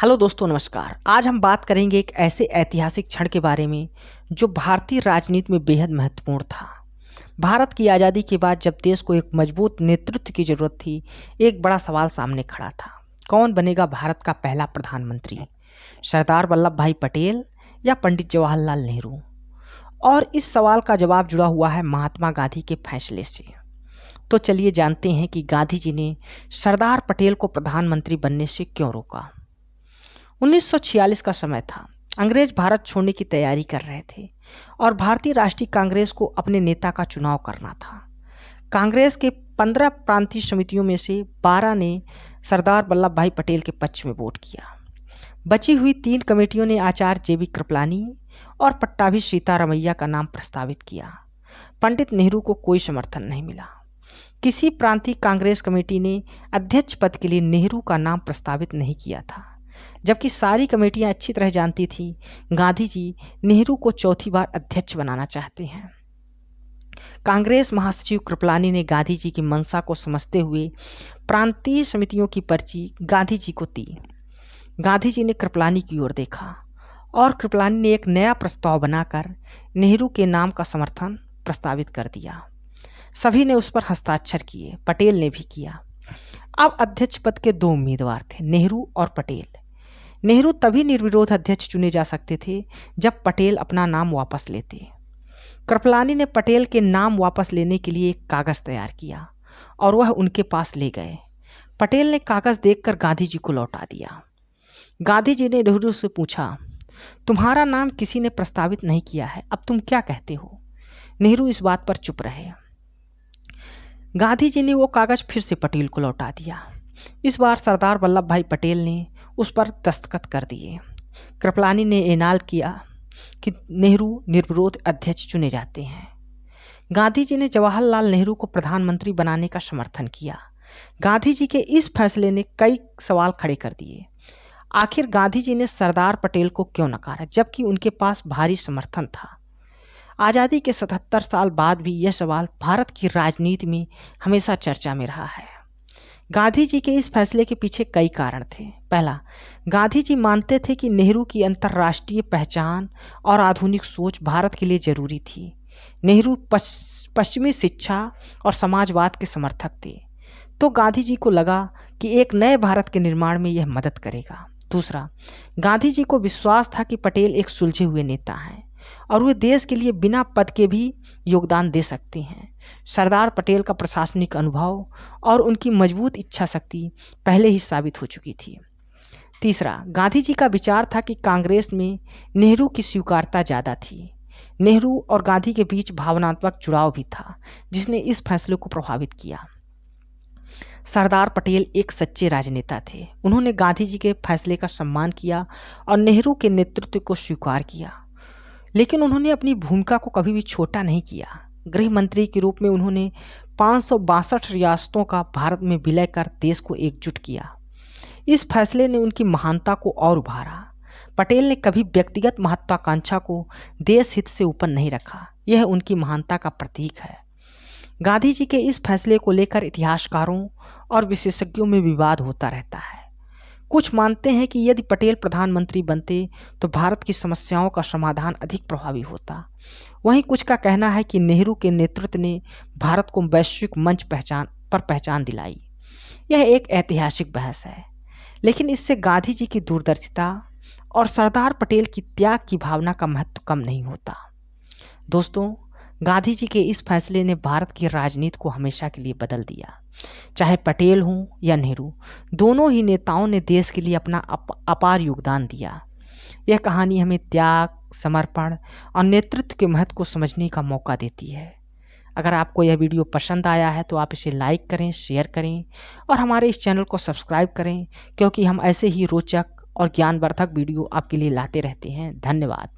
Hello दोस्तों, नमस्कार। आज हम बात करेंगे एक ऐसे ऐतिहासिक क्षण के बारे में जो भारतीय राजनीति में बेहद महत्वपूर्ण था। भारत की आज़ादी के बाद जब देश को एक मजबूत नेतृत्व की जरूरत थी, एक बड़ा सवाल सामने खड़ा था। कौन बनेगा भारत का पहला प्रधानमंत्री? सरदार वल्लभ भाई पटेल या पंडित जवाहरलाल नेहरू? और इस सवाल का जवाब जुड़ा हुआ है महात्मा गांधी के फैसले से। तो चलिए जानते हैं कि गांधी जी ने सरदार पटेल को प्रधानमंत्री बनने से क्यों रोका। 1946 का समय था। अंग्रेज भारत छोड़ने की तैयारी कर रहे थे और भारतीय राष्ट्रीय कांग्रेस को अपने नेता का चुनाव करना था। कांग्रेस के 15 प्रांतीय समितियों में से 12 ने सरदार वल्लभ भाई पटेल के पक्ष में वोट किया। बची हुई 3 कमेटियों ने आचार्य जेबी कृपलानी और पट्टाभी सीतारामैया का नाम प्रस्तावित किया। पंडित नेहरू को कोई समर्थन नहीं मिला। किसी प्रांतीय कांग्रेस कमेटी ने अध्यक्ष पद के लिए नेहरू का नाम प्रस्तावित नहीं किया था, जबकि सारी कमेटियां अच्छी तरह जानती थी गांधी जी नेहरू को चौथी बार अध्यक्ष बनाना चाहते हैं। कांग्रेस महासचिव कृपलानी ने गांधी जी की मंशा को समझते हुए प्रांतीय समितियों की पर्ची गांधी जी को दी। गांधी जी ने कृपलानी की ओर देखा और कृपलानी ने एक नया प्रस्ताव बनाकर नेहरू के नाम का समर्थन प्रस्तावित कर दिया। सभी ने उस पर हस्ताक्षर किए, पटेल ने भी किया। अब अध्यक्ष पद के 2 उम्मीदवार थे, नेहरू और पटेल। नेहरू तभी निर्विरोध अध्यक्ष चुने जा सकते थे जब पटेल अपना नाम वापस लेते। कृपलानी ने पटेल के नाम वापस लेने के लिए एक कागज़ तैयार किया और वह उनके पास ले गए। पटेल ने कागज़ देखकर गांधी जी को लौटा दिया। गांधी जी ने नेहरू से पूछा, तुम्हारा नाम किसी ने प्रस्तावित नहीं किया है, अब तुम क्या कहते हो? नेहरू इस बात पर चुप रहे। गांधी जी ने वो कागज़ फिर से पटेल को लौटा दिया। इस बार सरदार वल्लभ भाई पटेल ने उस पर दस्तखत कर दिए। कृपलानी ने ऐलान किया कि नेहरू निर्विरोध अध्यक्ष चुने जाते हैं। गांधी जी ने जवाहरलाल नेहरू को प्रधानमंत्री बनाने का समर्थन किया। गांधी जी के इस फैसले ने कई सवाल खड़े कर दिए। आखिर गांधी जी ने सरदार पटेल को क्यों नकारा, जबकि उनके पास भारी समर्थन था? आज़ादी के 77 साल बाद भी यह सवाल भारत की राजनीति में हमेशा चर्चा में रहा है। गांधी जी के इस फैसले के पीछे कई कारण थे। पहला, गांधी जी मानते थे कि नेहरू की अंतर्राष्ट्रीय पहचान और आधुनिक सोच भारत के लिए जरूरी थी। नेहरू पश्चिमी शिक्षा और समाजवाद के समर्थक थे, तो गांधी जी को लगा कि एक नए भारत के निर्माण में यह मदद करेगा। दूसरा, गांधी जी को विश्वास था कि पटेल एक सुलझे हुए नेता हैं और वे देश के लिए बिना पद के भी योगदान दे सकते हैं। सरदार पटेल का प्रशासनिक अनुभव और उनकी मजबूत इच्छा शक्ति पहले ही साबित हो चुकी थी। तीसरा, गांधी जी का विचार था कि कांग्रेस में नेहरू की स्वीकार्यता ज़्यादा थी। नेहरू और गांधी के बीच भावनात्मक जुड़ाव भी था, जिसने इस फैसले को प्रभावित किया। सरदार पटेल एक सच्चे राजनेता थे। उन्होंने गांधी जी के फैसले का सम्मान किया और नेहरू के नेतृत्व को स्वीकार किया, लेकिन उन्होंने अपनी भूमिका को कभी भी छोटा नहीं किया। गृह मंत्री के रूप में उन्होंने 562 रियासतों का भारत में विलय कर देश को एकजुट किया। इस फैसले ने उनकी महानता को और उभारा। पटेल ने कभी व्यक्तिगत महत्वाकांक्षा को देश हित से ऊपर नहीं रखा, यह उनकी महानता का प्रतीक है। गांधी जी के इस फैसले को लेकर इतिहासकारों और विशेषज्ञों में विवाद होता रहता है। कुछ मानते हैं कि यदि पटेल प्रधानमंत्री बनते तो भारत की समस्याओं का समाधान अधिक प्रभावी होता। वहीं कुछ का कहना है कि नेहरू के नेतृत्व ने भारत को वैश्विक मंच पर पहचान दिलाई। यह एक ऐतिहासिक बहस है, लेकिन इससे गांधी जी की दूरदर्शिता और सरदार पटेल की त्याग की भावना का महत्व कम नहीं होता। दोस्तों, गांधी जी के इस फैसले ने भारत की राजनीति को हमेशा के लिए बदल दिया। चाहे पटेल हों या नेहरू, दोनों ही नेताओं ने देश के लिए अपना अपार योगदान दिया। यह कहानी हमें त्याग, समर्पण और नेतृत्व के महत्व को समझने का मौका देती है। अगर आपको यह वीडियो पसंद आया है तो आप इसे लाइक करें, शेयर करें और हमारे इस चैनल को सब्सक्राइब करें, क्योंकि हम ऐसे ही रोचक और ज्ञानवर्धक वीडियो आपके लिए लाते रहते हैं। धन्यवाद।